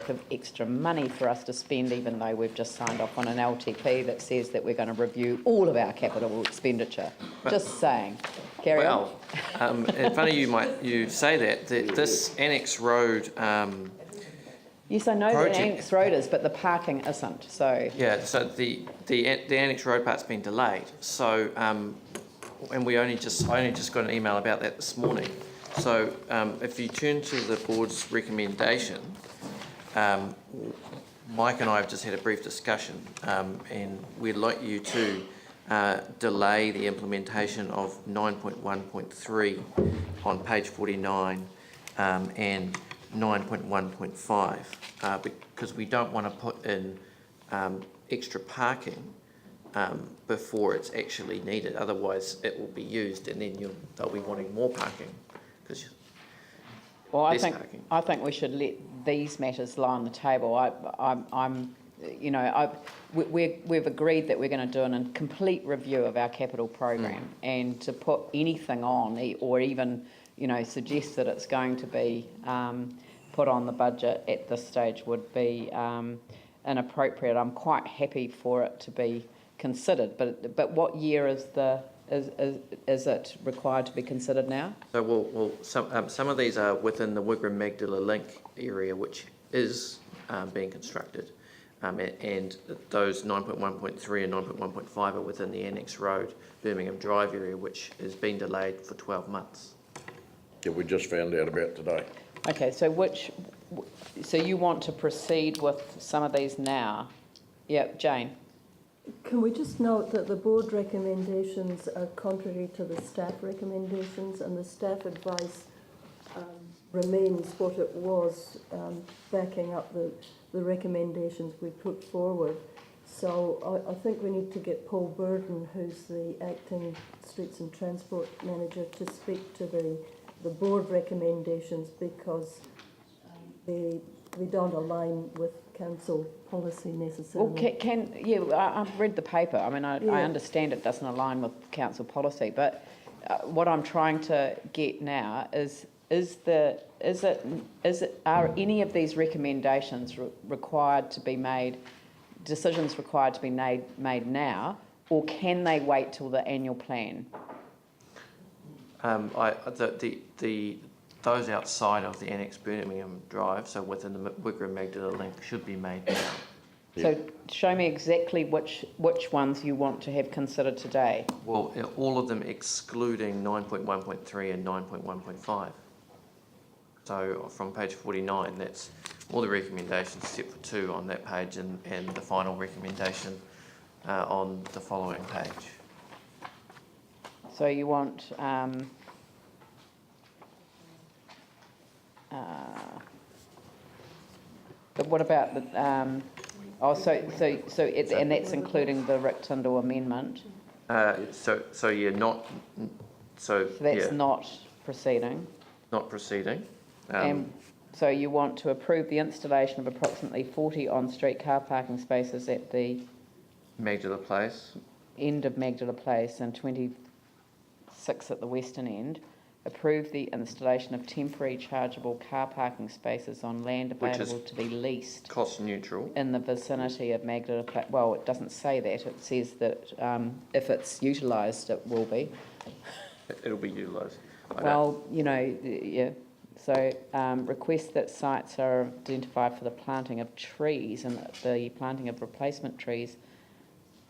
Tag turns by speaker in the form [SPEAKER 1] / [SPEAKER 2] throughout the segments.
[SPEAKER 1] lack of extra money for us to spend, even though we've just signed off on an LTP that says that we're going to review all of our capital expenditure. Just saying. Carry on.
[SPEAKER 2] Well, funny you say that this annex road
[SPEAKER 1] yes, I know
[SPEAKER 2] project,
[SPEAKER 1] the annex road is, but the parking isn't. So
[SPEAKER 2] yeah, so the annex road part's been delayed. So and I only just got an email about that this morning. So if you turn to the board's recommendation, Mike and I have just had a brief discussion, and we'd like you to delay the implementation of 9.1.3 on page 49 and 9.1.5 because we don't want to put in extra parking before it's actually needed. Otherwise, it will be used, and then they'll be wanting more parking.
[SPEAKER 1] Well, I think we should let these matters lie on the table. We've agreed that we're going to do a complete review of our capital program, and to put anything on, or even suggest that it's going to be put on the budget at this stage would be inappropriate. I'm quite happy for it to be considered, but what year is it required to be considered now?
[SPEAKER 2] So some of these are within the Wigram Magdala link area, which is being constructed, and those 9.1.3 and 9.1.5 are within the Annex Road Birmingham Drive area, which has been delayed for 12 months.
[SPEAKER 3] Yeah, we just found out about today.
[SPEAKER 1] Okay, so so you want to proceed with some of these now? Yeah, Jane.
[SPEAKER 4] Can we just note that the board recommendations are contrary to the staff recommendations, and the staff advice remains what it was, backing up the recommendations we put forward. So I think we need to get Paul Burden, who's the acting Streets and Transport Manager, to speak to the board recommendations, because they don't align with council policy necessarily.
[SPEAKER 1] Well, I've read the paper. I mean, I understand it doesn't align with council policy, but what I'm trying to get now are any of these recommendations required to be made, decisions required to be made now, or can they wait till the annual plan?
[SPEAKER 2] Those outside of the Annex Birmingham Drive, so within the Wigram Magdala link, should be made now.
[SPEAKER 1] So show me exactly which ones you want to have considered today.
[SPEAKER 2] Well, all of them excluding 9.1.3 and 9.1.5. So from page 49, that's all the recommendations except for 2 on that page, and the final recommendation on the following page.
[SPEAKER 1] So you want but what about the and that's including the Rick-Tindall amendment.
[SPEAKER 2] So that's
[SPEAKER 1] not proceeding.
[SPEAKER 2] Not proceeding.
[SPEAKER 1] And so you want to approve the installation of approximately 40 on-street car parking spaces at the
[SPEAKER 2] Magdala Place,
[SPEAKER 1] end of Magdala Place, and 26 at the western end. Approve the installation of temporary chargeable car parking spaces on land available to be leased.
[SPEAKER 2] Cost neutral.
[SPEAKER 1] In the vicinity of Magdala Place. Well, it doesn't say that. It says that if it's utilised, it will be.
[SPEAKER 2] It'll be utilised.
[SPEAKER 1] Well, yeah. So request that sites are identified for the planting of trees, and that the planting of replacement trees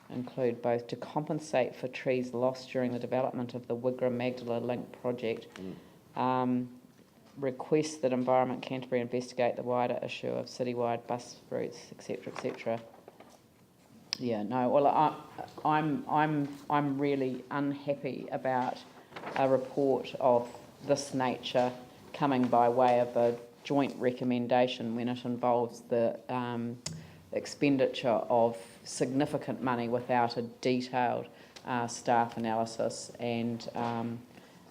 [SPEAKER 1] include both to compensate for trees lost during the development of the Wigram Magdala Link project. Request that Environment Canterbury investigate the wider issue of citywide bus routes, etc., etc. Yeah, no. Well, I'm really unhappy about a report of this nature coming by way of a joint recommendation when it involves the expenditure of significant money without a detailed staff analysis and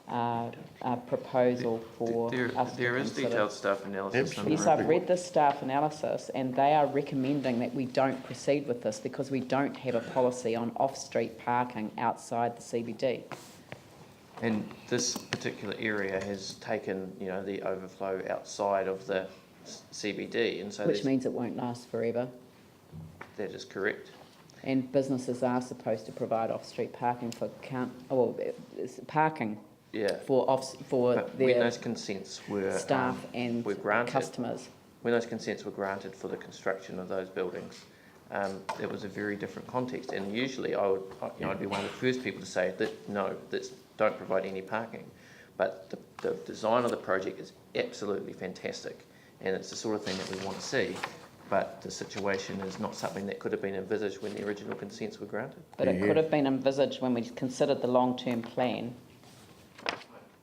[SPEAKER 1] a proposal for us to
[SPEAKER 2] There is
[SPEAKER 1] consider.
[SPEAKER 2] detailed staff analysis.
[SPEAKER 1] Yes, I've read the staff analysis, and they are recommending that we don't proceed with this because we don't have a policy on off-street parking outside the CBD.
[SPEAKER 2] And this particular area has taken, the overflow outside of the CBD, and so
[SPEAKER 1] Which means it won't last forever.
[SPEAKER 2] that is correct.
[SPEAKER 1] And businesses are supposed to provide off-street parking for parking
[SPEAKER 2] Yeah.
[SPEAKER 1] for
[SPEAKER 2] But when
[SPEAKER 1] their
[SPEAKER 2] those consents were
[SPEAKER 1] staff and
[SPEAKER 2] were granted,
[SPEAKER 1] customers.
[SPEAKER 2] when those consents were granted for the construction of those buildings, it was a very different context. And usually, I'd be one of the first people to say that no, don't provide any parking. But the design of the project is absolutely fantastic, and it's the sort of thing that we want to see. But the situation is not something that could have been envisaged when the original consents were granted.
[SPEAKER 1] But it could have been envisaged when we considered the long-term plan.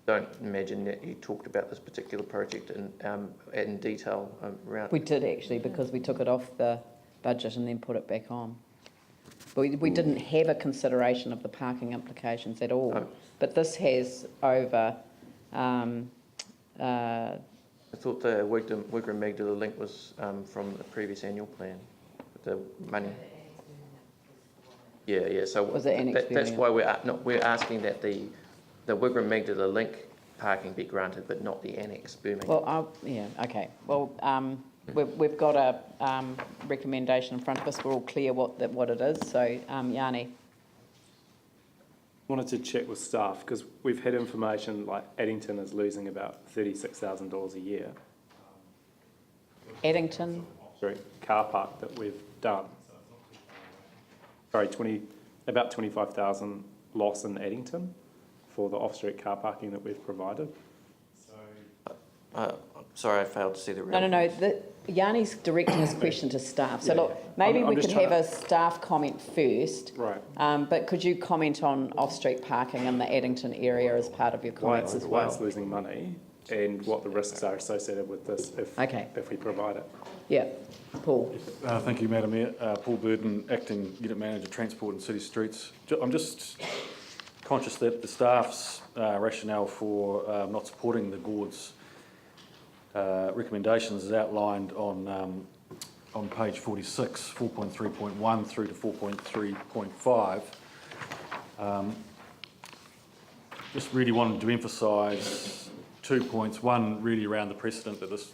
[SPEAKER 2] Don't imagine that you talked about this particular project in detail around.
[SPEAKER 1] We did actually, because we took it off the budget and then put it back on. But we didn't have a consideration of the parking implications at all.
[SPEAKER 2] No.
[SPEAKER 1] But this has over...
[SPEAKER 2] I thought the Wigram Magdala link was from the previous annual plan, the money. Yeah. So
[SPEAKER 1] Was it annex
[SPEAKER 2] that's
[SPEAKER 1] building?
[SPEAKER 2] why we're asking that the Wigram Magdala link parking be granted, but not the annex Birmingham.
[SPEAKER 1] Well, okay. Well, we've got a recommendation in front of us. We're all clear what it is. So, Yanni.
[SPEAKER 5] Wanted to check with staff because we've had information like Addington is losing about $36,000 a year.
[SPEAKER 1] Addington?
[SPEAKER 5] Sorry, car park that we've done. Sorry, about 25,000 loss in Addington for the off-street car parking that we've provided.
[SPEAKER 2] Sorry, I failed to see the.
[SPEAKER 1] No. Yanni's directing his question to staff. So look, maybe we could have a staff comment first.
[SPEAKER 5] Right.
[SPEAKER 1] But could you comment on off-street parking in the Addington area as part of your comments as
[SPEAKER 5] Why
[SPEAKER 1] well?
[SPEAKER 5] it's losing money and what the risks are associated with this if we provide it.
[SPEAKER 1] Yeah. Paul.
[SPEAKER 6] Thank you, Madam Mayor. Paul Burden, Acting Unit Manager, Transport and City Streets. I'm just conscious that the staff's rationale for not supporting the board's recommendations is outlined on page 46, 4.3.1 through to 4.3.5. Just really wanted to emphasise 2 points. One, really around the precedent that this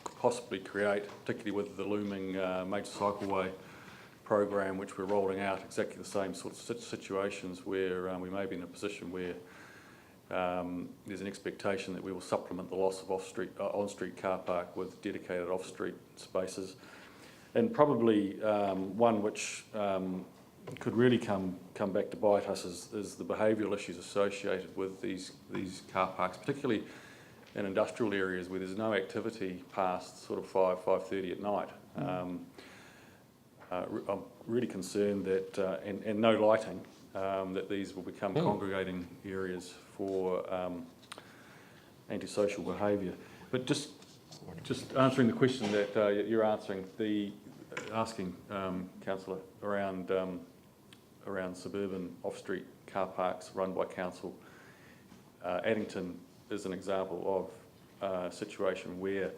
[SPEAKER 6] could possibly create, particularly with the looming major cycleway program, which we're rolling out, exactly the same sort of situations where we may be in a position where there's an expectation that we will supplement the loss of on-street car park with dedicated off-street spaces. And probably one which could really come back to bite us is the behavioural issues associated with these car parks, particularly in industrial areas where there's no activity past sort of 5:30 at night. I'm really concerned that, and no lighting, that these will become congregating areas for antisocial behaviour. But just answering the question that you're asking, Councillor, around suburban off-street car parks run by council. Addington is an example of a situation where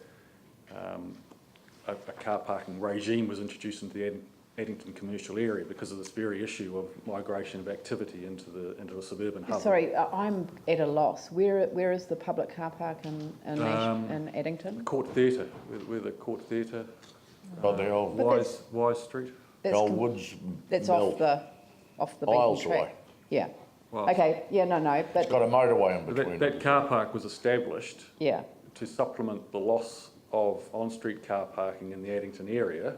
[SPEAKER 6] a car parking regime was introduced into the Addington commercial area because of this very issue of migration of activity into a suburban hub.
[SPEAKER 1] Sorry, I'm at a loss. Where is the public car park in Addington?
[SPEAKER 6] Court Theatre, where the Court Theatre.
[SPEAKER 3] The old
[SPEAKER 6] Wise Street.
[SPEAKER 3] Woods.
[SPEAKER 1] That's
[SPEAKER 3] Mill.
[SPEAKER 1] off the
[SPEAKER 3] Miles
[SPEAKER 1] beaten track.
[SPEAKER 3] away.
[SPEAKER 1] Yeah.
[SPEAKER 6] Well,
[SPEAKER 1] Okay. Yeah. No. But
[SPEAKER 3] It's got a motorway in between.
[SPEAKER 6] that car park was established
[SPEAKER 1] yeah.
[SPEAKER 6] to supplement the loss of on-street car parking in the Addington area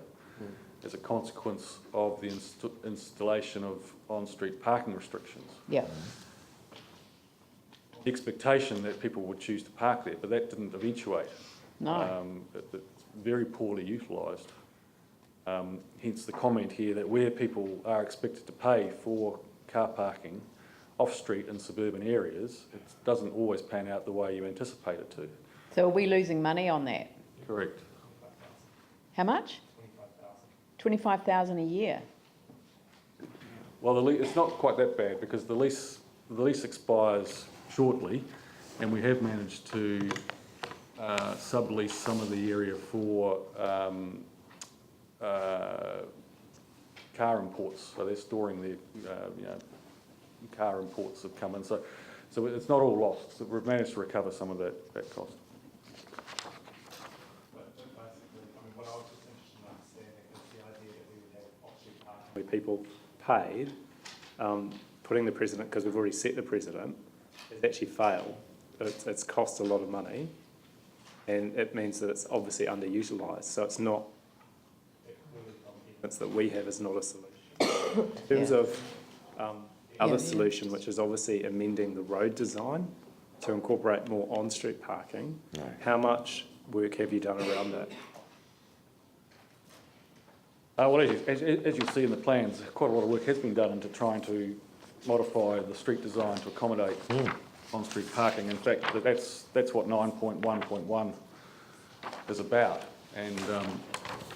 [SPEAKER 6] as a consequence of the installation of on-street parking restrictions.
[SPEAKER 1] Yeah.
[SPEAKER 6] The expectation that people would choose to park there, but that didn't eventuate.
[SPEAKER 1] No.
[SPEAKER 6] It's very poorly utilised. Hence the comment here that where people are expected to pay for car parking off-street in suburban areas, it doesn't always pan out the way you anticipate it to.
[SPEAKER 1] So are we losing money on that?
[SPEAKER 6] Correct.
[SPEAKER 1] How much? 25,000 a year.
[SPEAKER 6] Well, it's not quite that bad because the lease expires shortly, and we have managed to sublease some of the area for car imports. So they're storing their car imports have come in. So it's not all lost. So we've managed to recover some of that cost.
[SPEAKER 5] people paid, putting the precedent, because we've already set the precedent, has actually failed. It's cost a lot of money, and it means that it's obviously underutilised. So it's not, it's that we have is not a solution. In terms of other solution, which is obviously amending the road design to incorporate more on-street parking, how much work have you done around that?
[SPEAKER 6] Well, as you see in the plans, quite a lot of work has been done into trying to modify the street design to accommodate on-street parking. In fact, that's what 9.1.1 is about, and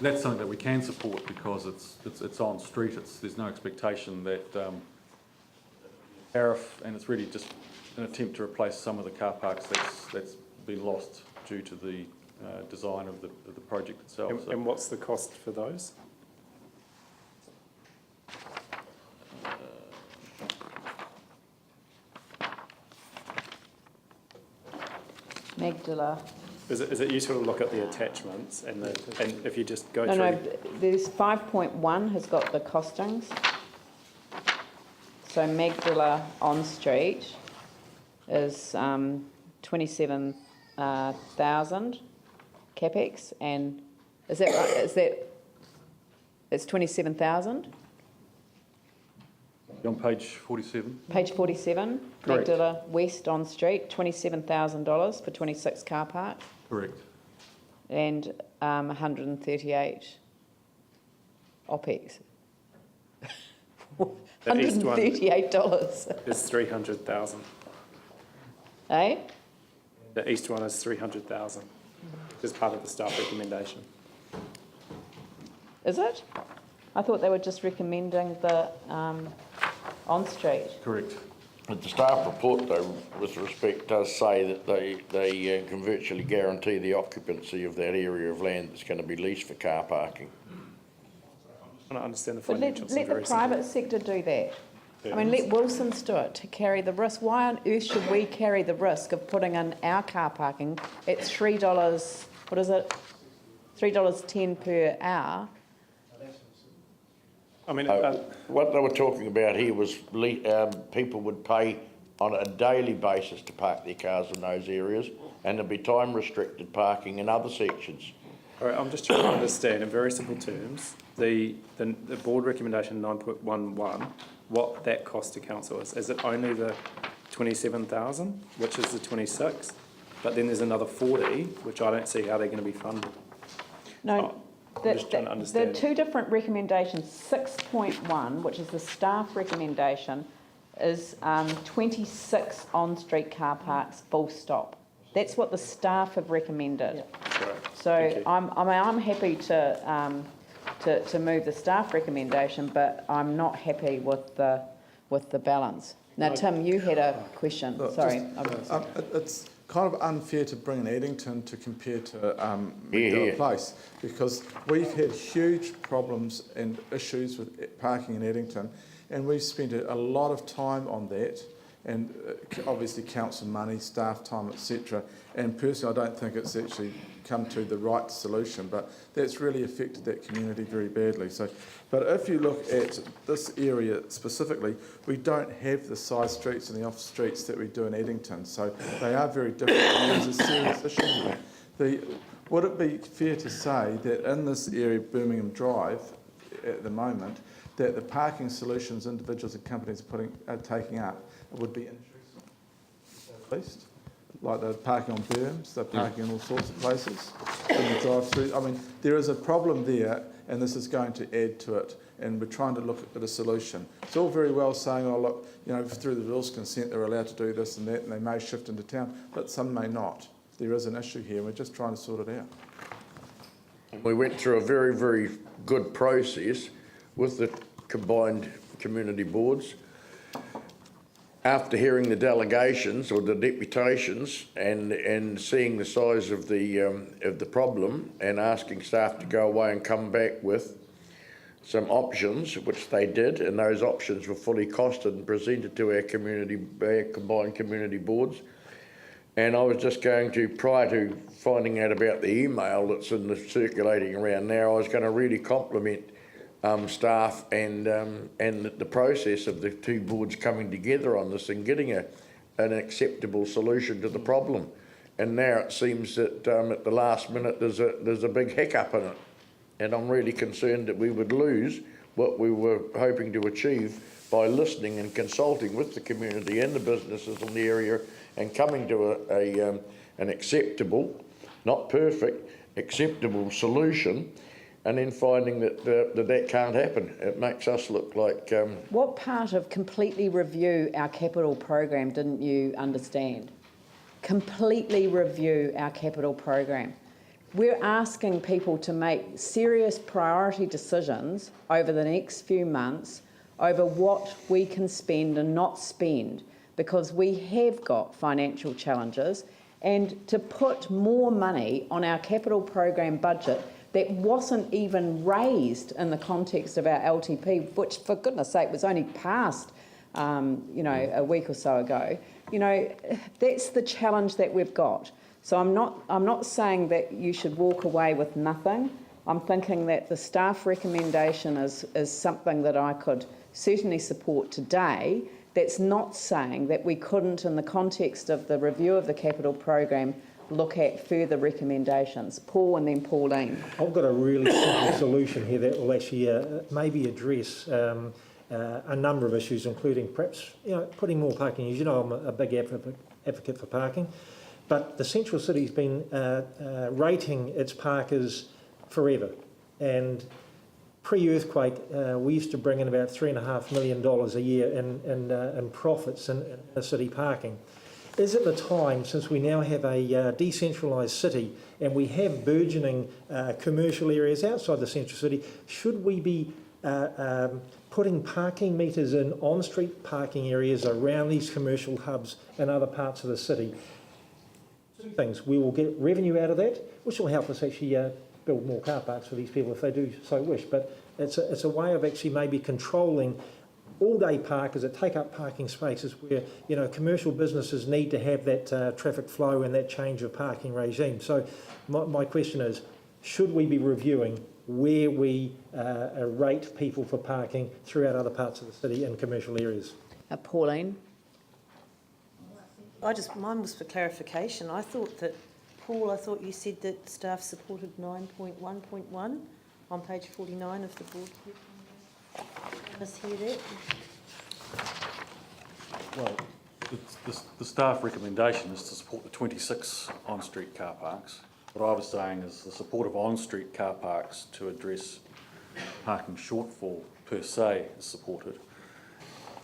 [SPEAKER 6] that's something that we can support because it's on street. There's no expectation that tariff, and it's really just an attempt to replace some of the car parks that's been lost due to the design of the project itself.
[SPEAKER 5] And what's the cost for those?
[SPEAKER 1] Magdala.
[SPEAKER 5] Is it useful to look at the attachments and if you just go
[SPEAKER 1] No,
[SPEAKER 5] through?
[SPEAKER 1] there's 5.1 has got the costings. So Magdala on street is 27,000 capex, and is that right? It's 27,000?
[SPEAKER 6] On page 47.
[SPEAKER 1] Page 47,
[SPEAKER 6] Correct.
[SPEAKER 1] Magdala West on street, $27,000 for 26 car park,
[SPEAKER 6] Correct.
[SPEAKER 1] and 138 OPEX.
[SPEAKER 5] The east one
[SPEAKER 1] $138.
[SPEAKER 5] is 300,000.
[SPEAKER 1] Eh?
[SPEAKER 5] The east one is 300,000, which is part of the staff recommendation.
[SPEAKER 1] Is it? I thought they were just recommending the on-street.
[SPEAKER 6] Correct.
[SPEAKER 3] But the staff report, though, with respect, does say that they can virtually guarantee the occupancy of that area of land that's going to be leased for car parking.
[SPEAKER 5] I don't understand the
[SPEAKER 1] But
[SPEAKER 5] financials.
[SPEAKER 1] let the private sector do that. I mean, let Wilson's do it to carry the risk. Why on earth should we carry the risk of putting in our car parking at $3, what is it? $3.10 per hour.
[SPEAKER 5] I mean,
[SPEAKER 3] What they were talking about here was people would pay on a daily basis to park their cars in those areas, and there'd be time-restricted parking in other sections.
[SPEAKER 5] all right, I'm just trying to understand in very simple terms the board recommendation 9.11, what that cost to council is. Is it only the 27,000, which is the 26, but then there's another 40, which I don't see how they're going to be funded.
[SPEAKER 1] No,
[SPEAKER 5] I'm just trying to understand.
[SPEAKER 1] the two different recommendations. 6.1, which is the staff recommendation, is 26 on-street car parks, full stop. That's what the staff have recommended.
[SPEAKER 4] Yeah.
[SPEAKER 5] Right.
[SPEAKER 1] So
[SPEAKER 5] Thank you.
[SPEAKER 1] I'm happy to move the staff recommendation, but I'm not happy with the balance. Now, Tim, you had a question.
[SPEAKER 7] Look,
[SPEAKER 1] Sorry.
[SPEAKER 7] It's kind of unfair to bring in Eddington to compare to Magdala
[SPEAKER 3] Yeah.
[SPEAKER 7] Place, because we've had huge problems and issues with parking in Eddington, and we've spent a lot of time on that, and obviously council money, staff time, etc. And personally, I don't think it's actually come to the right solution, but that's really affected that community very badly. So, but if you look at this area specifically, we don't have the side streets and the off streets that we do in Eddington, so they are very different, and there's a serious issue here. Would it be fair to say that in this area, Birmingham Drive, at the moment, that the parking solutions individuals and companies are taking up would be interesting, at least? Like they're parking on berms, they're parking in all sorts of places, in the drive-through. I mean, there is a problem there, and this is going to add to it, and we're trying to look at a solution. It's all very well saying, oh look, you know, through the rules consent they're allowed to do this and that, and they may shift into town, but some may not. There is an issue here, and we're just trying to sort it out.
[SPEAKER 3] We went through a very, very good process with the combined community boards. After hearing the delegations or the deputations and seeing the size of the problem and asking staff to go away and come back with some options, which they did, and those options were fully costed and presented to our combined community boards. And I was just going to, prior to finding out about the email that's circulating around now, I was going to really compliment staff and the process of the two boards coming together on this and getting an acceptable solution to the problem. And now it seems that at the last minute there's a big hiccup in it. And I'm really concerned that we would lose what we were hoping to achieve by listening and consulting with the community and the businesses in the area and coming to an acceptable, not perfect, acceptable solution, and then finding that that can't happen. It makes us look like...
[SPEAKER 1] What part of completely review our capital program didn't you understand? Completely review our capital program. We're asking people to make serious priority decisions over the next few months over what we can spend and not spend, because we have got financial challenges, and to put more money on our capital program budget that wasn't even raised in the context of our LTP, which for goodness sake was only passed a week or so ago. That's the challenge that we've got. So I'm not saying that you should walk away with nothing. I'm thinking that the staff recommendation is something that I could certainly support today. That's not saying that we couldn't, in the context of the review of the capital program, look at further recommendations. Paul and then Pauline.
[SPEAKER 8] I've got a really simple solution here that will actually maybe address a number of issues, including perhaps putting more parking. As you know, I'm a big advocate for parking, but the central city's been rating its parkers forever, and pre-earthquake we used to bring in about $3.5 million a year in profits in the city parking. Is it the time, since we now have a decentralised city and we have burgeoning commercial areas outside the central city, should we be putting parking meters in on-street parking areas around these commercial hubs and other parts of the city? Two things: we will get revenue out of that, which will help us actually build more car parks for these people if they do so wish, but it's a way of actually maybe controlling all-day parkers that take up parking spaces where commercial businesses need to have that traffic flow and that change of parking regime. So my question is, should we be reviewing where we rate people for parking throughout other parts of the city and commercial areas?
[SPEAKER 1] Pauline?
[SPEAKER 9] Mine was for clarification. Paul, I thought you said that staff supported 9.1.1 on page 49 of the board. Let's hear that.
[SPEAKER 6] Well, the staff recommendation is to support the 26 on-street car parks. What I was saying is the support of on-street car parks to address parking shortfall per se is supported.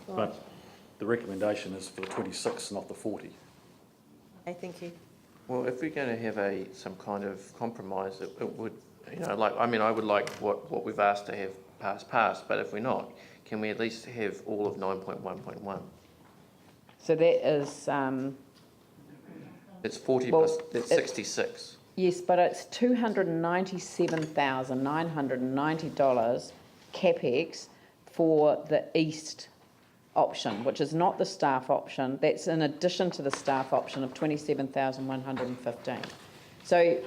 [SPEAKER 9] Right.
[SPEAKER 6] But the recommendation is for the 26, not the 40.
[SPEAKER 9] Okay, thank you.
[SPEAKER 2] Well, if we're going to have some kind of compromise, it would, I would like what we've asked to have passed, but if we're not, can we at least have all of 9.1.1?
[SPEAKER 1] So that is...
[SPEAKER 2] It's 40
[SPEAKER 1] well,
[SPEAKER 2] plus, that's 66.
[SPEAKER 1] Yes, but it's $297,990 capex for the east option, which is not the staff option. That's in addition to the staff option of $27,115. So,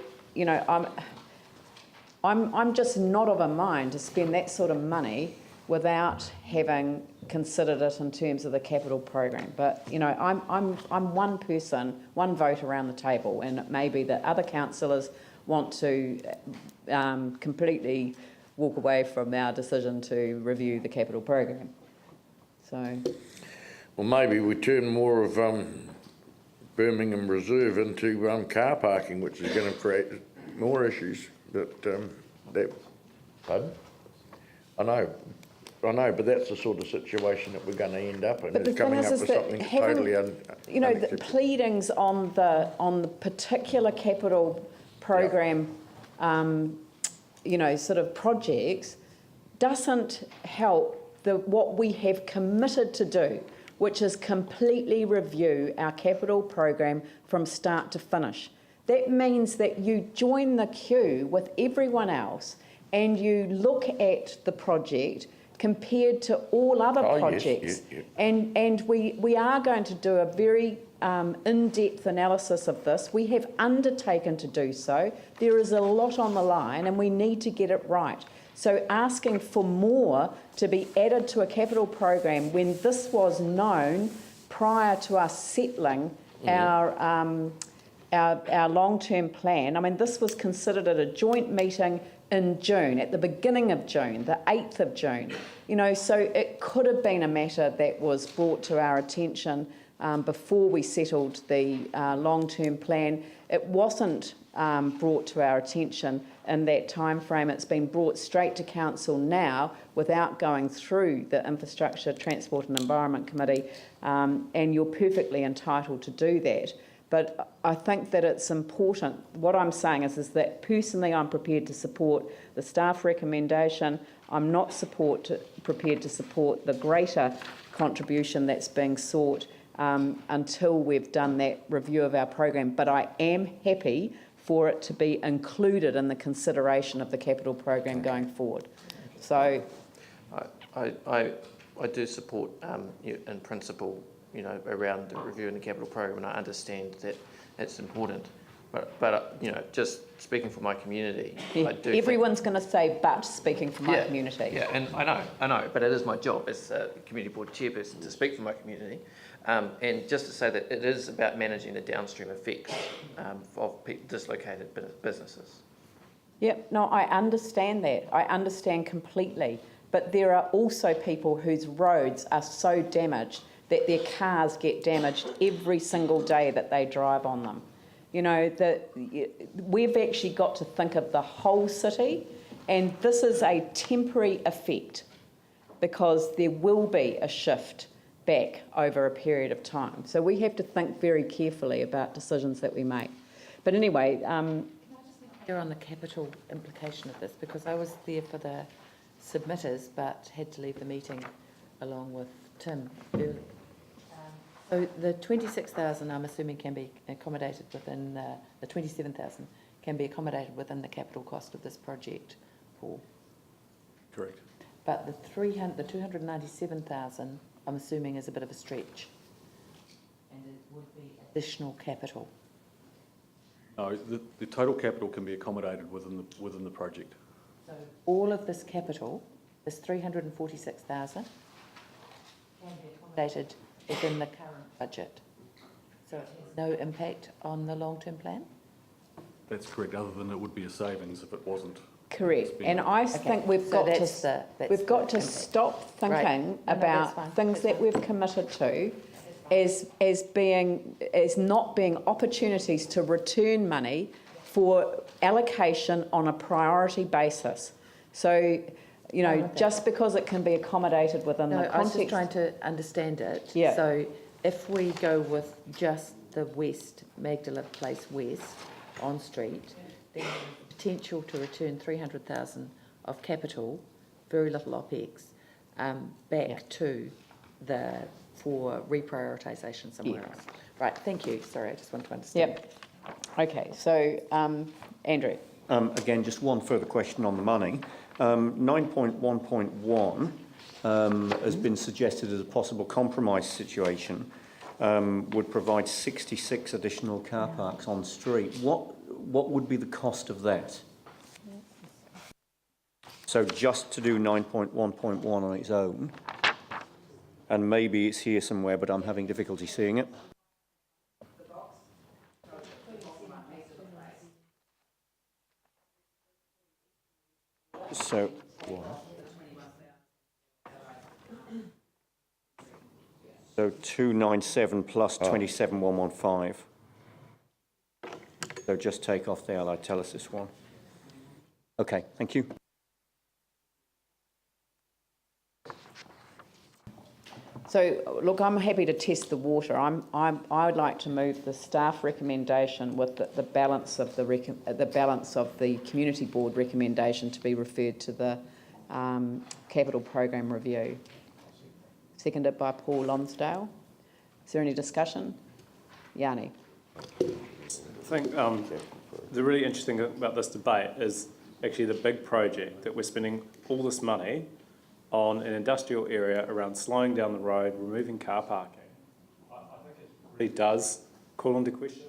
[SPEAKER 1] I'm just not of a mind to spend that sort of money without having considered it in terms of the capital program. But I'm one person, one vote around the table, and it may be that other councillors want to completely walk away from our decision to review the capital program. So,
[SPEAKER 3] well, maybe we turn more of Birmingham Reserve into car parking, which is going to create more issues. Pardon? I know, but that's the sort of situation that we're going to end up in.
[SPEAKER 1] But the
[SPEAKER 3] coming
[SPEAKER 1] thing
[SPEAKER 3] up
[SPEAKER 1] is
[SPEAKER 3] with
[SPEAKER 1] that
[SPEAKER 3] something
[SPEAKER 1] having,
[SPEAKER 3] totally
[SPEAKER 1] the pleadings on the particular capital program, sort of projects, doesn't help what we have committed to do, which is completely review our capital program from start to finish. That means that you join the queue with everyone else and you look at the project compared to all other projects.
[SPEAKER 3] Yes.
[SPEAKER 1] And we are going to do a very in-depth analysis of this. We have undertaken to do so. There is a lot on the line and we need to get it right. So asking for more to be added to a capital program when this was known prior to us settling our long-term plan. I mean, this was considered at a joint meeting in June, at the beginning of June, the 8th of June. You know, so it could have been a matter that was brought to our attention before we settled the long-term plan. It wasn't brought to our attention in that time frame. It's been brought straight to council now without going through the Infrastructure, Transport and Environment Committee, and you're perfectly entitled to do that. But I think that it's important. What I'm saying is that personally I'm prepared to support the staff recommendation. I'm not prepared to support the greater contribution that's being sought until we've done that review of our program. But I am happy for it to be included in the consideration of the capital program going forward. So,
[SPEAKER 2] I do support in principle, you know, around the review and the capital program, and I understand that it's important. But you know, just speaking for my community,
[SPEAKER 1] yeah,
[SPEAKER 2] I do.
[SPEAKER 1] Everyone's going to say, but speaking for my community.
[SPEAKER 2] Yeah, and I know, but it is my job as a community board chairperson to speak for my community, and just to say that it is about managing the downstream effects of dislocated businesses.
[SPEAKER 1] Yep, no, I understand that. I understand completely. But there are also people whose roads are so damaged that their cars get damaged every single day that they drive on them. You know, we've actually got to think of the whole city, and this is a temporary effect because there will be a shift back over a period of time. So we have to think very carefully about decisions that we make. But anyway...
[SPEAKER 10] Here on the capital implication of this, because I was there for the submitters but had to leave the meeting along with Tim early. So the 26,000 I'm assuming can be accommodated within the 27,000 can be accommodated within the capital cost of this project, Paul.
[SPEAKER 6] Correct.
[SPEAKER 10] But the 297,000 I'm assuming is a bit of a stretch, and it would be additional capital.
[SPEAKER 6] No, the total capital can be accommodated within the project.
[SPEAKER 10] So all of this capital, this 346,000, can be accommodated within the current budget. So it has no impact on the long-term plan?
[SPEAKER 6] That's correct, other than it would be a savings if it wasn't.
[SPEAKER 1] Correct, and I think we've got to stop thinking about things that we've committed to as not being opportunities to return money for allocation on a priority basis. So, you know, just because it can be accommodated within the context... I was
[SPEAKER 10] just trying to understand it.
[SPEAKER 1] Yeah.
[SPEAKER 10] So if we go with just the west, Magdala Place West, on street, then the potential to return 300,000 of capital, very little OPEX, back to for reprioritisation somewhere else. Right, thank you. Sorry, I just want to understand.
[SPEAKER 1] Yep. Okay, so Andrew.
[SPEAKER 11] Again, just one further question on the money. 9.1.1 has been suggested as a possible compromise situation, would provide 66 additional car parks on street. What would be the cost of that? So just to do 9.1.1 on its own, and maybe it's here somewhere, but I'm having difficulty seeing it. So, so 297 plus 27,115. So just take off the Allied Telesis one. Okay, thank you.
[SPEAKER 1] So, look, I'm happy to test the water. I would like to move the staff recommendation with the balance of the community board recommendation to be referred to the capital program review. Seconded by Paul Lonsdale. Is there any discussion? Yanni.
[SPEAKER 5] I think the really interesting thing about this debate is actually the big project that we're spending all this money on an industrial area around slowing down the road, removing car parking. I think it really does call into question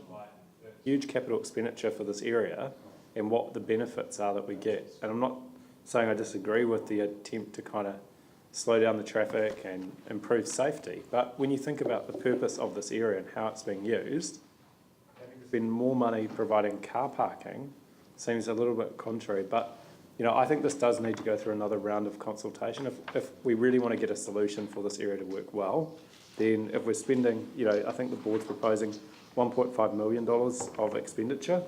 [SPEAKER 5] the huge capital expenditure for this area and what the benefits are that we get. And I'm not saying I disagree with the attempt to kind of slow down the traffic and improve safety. But when you think about the purpose of this area and how it's being used, having to spend more money providing car parking seems a little bit contrary. But, you know, I think this does need to go through another round of consultation. If we really want to get a solution for this area to work well, then if we're spending, you know, I think the board's proposing $1.5 million of expenditure,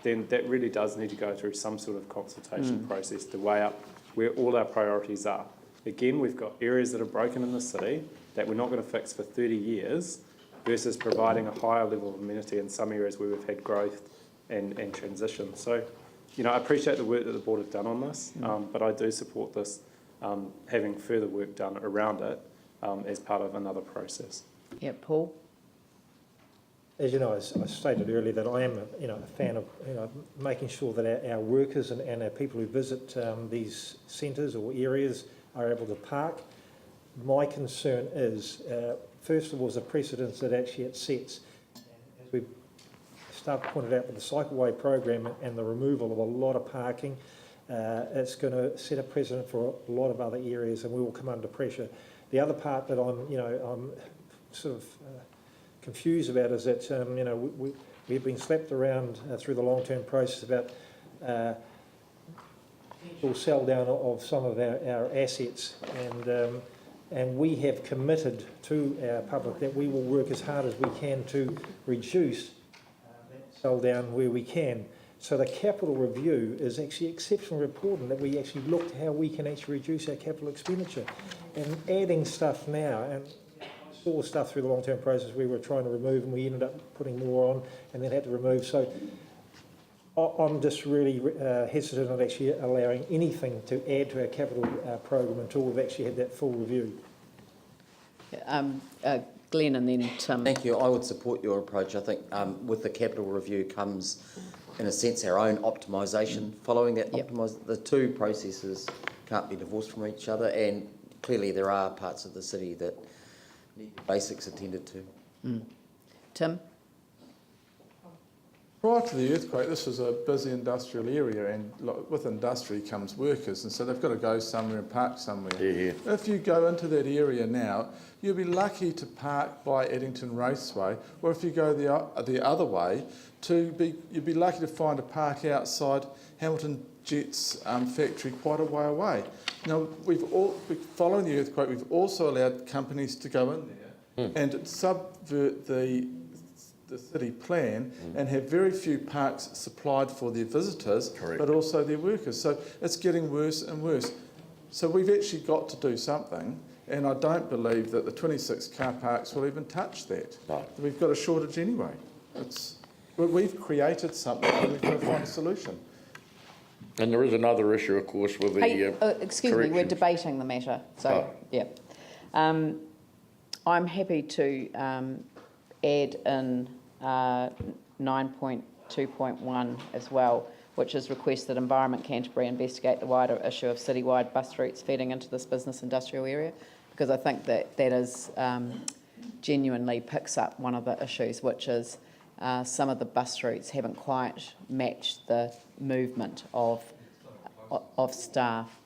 [SPEAKER 5] then that really does need to go through some sort of consultation process to weigh up where all our priorities are. Again, we've got areas that are broken in the city that we're not going to fix for 30 years versus providing a higher level of amenity in some areas where we've had growth and transition. So, you know, I appreciate the work that the board have done on this, but I do support this having further work done around it as part of another process.
[SPEAKER 1] Yeah, Paul?
[SPEAKER 8] As you know, I stated earlier that I am, a fan of, making sure that our workers and our people who visit these centres or areas are able to park. My concern is, first of all, is the precedence that actually it sets. As we pointed out with the cycleway program and the removal of a lot of parking, it's going to set a precedent for a lot of other areas, and we will come under pressure. The other part that I'm sort of confused about is that we've been slapped around through the long-term process about potential sell down of some of our assets, and we have committed to our public that we will work as hard as we can to reduce that sell down where we can. So the capital review is actually exceptionally important, that we actually look at how we can actually reduce our capital expenditure, and adding stuff now. And saw stuff through the long-term process we were trying to remove, and we ended up putting more on and then had to remove. So I'm just really hesitant on actually allowing anything to add to our capital program until we've actually had that full review.
[SPEAKER 1] Glenn and then Tim.
[SPEAKER 12] Thank you. I would support your approach. I think with the capital review comes, in a sense, our own optimisation. Following that the two processes can't be divorced from each other, and clearly there are parts of the city that need basics attended to.
[SPEAKER 1] Tim?
[SPEAKER 7] Prior to the earthquake, this was a busy industrial area, and with industry comes workers, and so they've got to go somewhere and park somewhere.
[SPEAKER 3] Yeah.
[SPEAKER 7] If you go into that area now, you'll be lucky to park by Addington Raceway, or if you go the other way, you'd be lucky to find a park outside Hamilton Jet's factory quite a way away. Now, following the earthquake, we've also allowed companies to go in there and subvert the city plan and have very few parks supplied for their visitors, but also their workers. So it's getting worse and worse. So we've actually got to do something, and I don't believe that the 26 car parks will even touch that.
[SPEAKER 3] No.
[SPEAKER 7] We've got a shortage anyway. We've created something, and we've got to find a solution.
[SPEAKER 3] And there is another issue, of course, with the
[SPEAKER 1] Excuse me, we're debating the matter. So, yeah. I'm happy to add in 9.2.1 as well, which is request that Environment Canterbury investigate the wider issue of citywide bus routes feeding into this business industrial area, because I think that is genuinely picks up one of the issues, which is some of the bus routes haven't quite matched the movement of staff.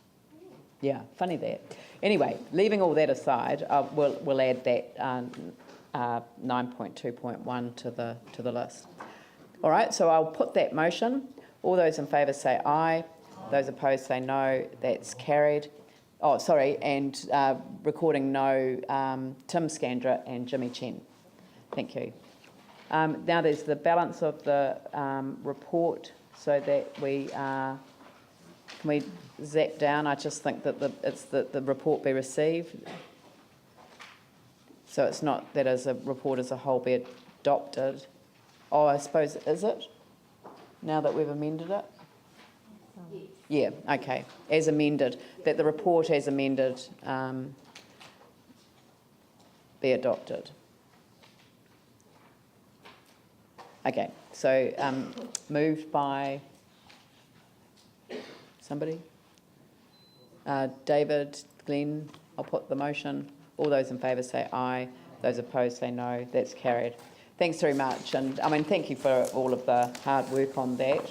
[SPEAKER 1] Yeah, funny that. Anyway, leaving all that aside, we'll add that 9.2.1 to the list. All right, so I'll put that motion. All those in favour say aye. Those opposed say no. That's carried. Oh, sorry, and recording no, Tim Scandra and Jimmy Chen. Thank you. Now there's the balance of the report, so that can we zap down? I just think that the report be received. So it's not that as a report as a whole be adopted. Oh, I suppose, is it? Now that we've amended it? Yeah, okay. As amended, that the report as amended be adopted. Okay, so moved by somebody? David, Glenn, I'll put the motion. All those in favour say aye. Those opposed say no. That's carried. Thanks very much. And I mean, thank you for all of the hard work on that.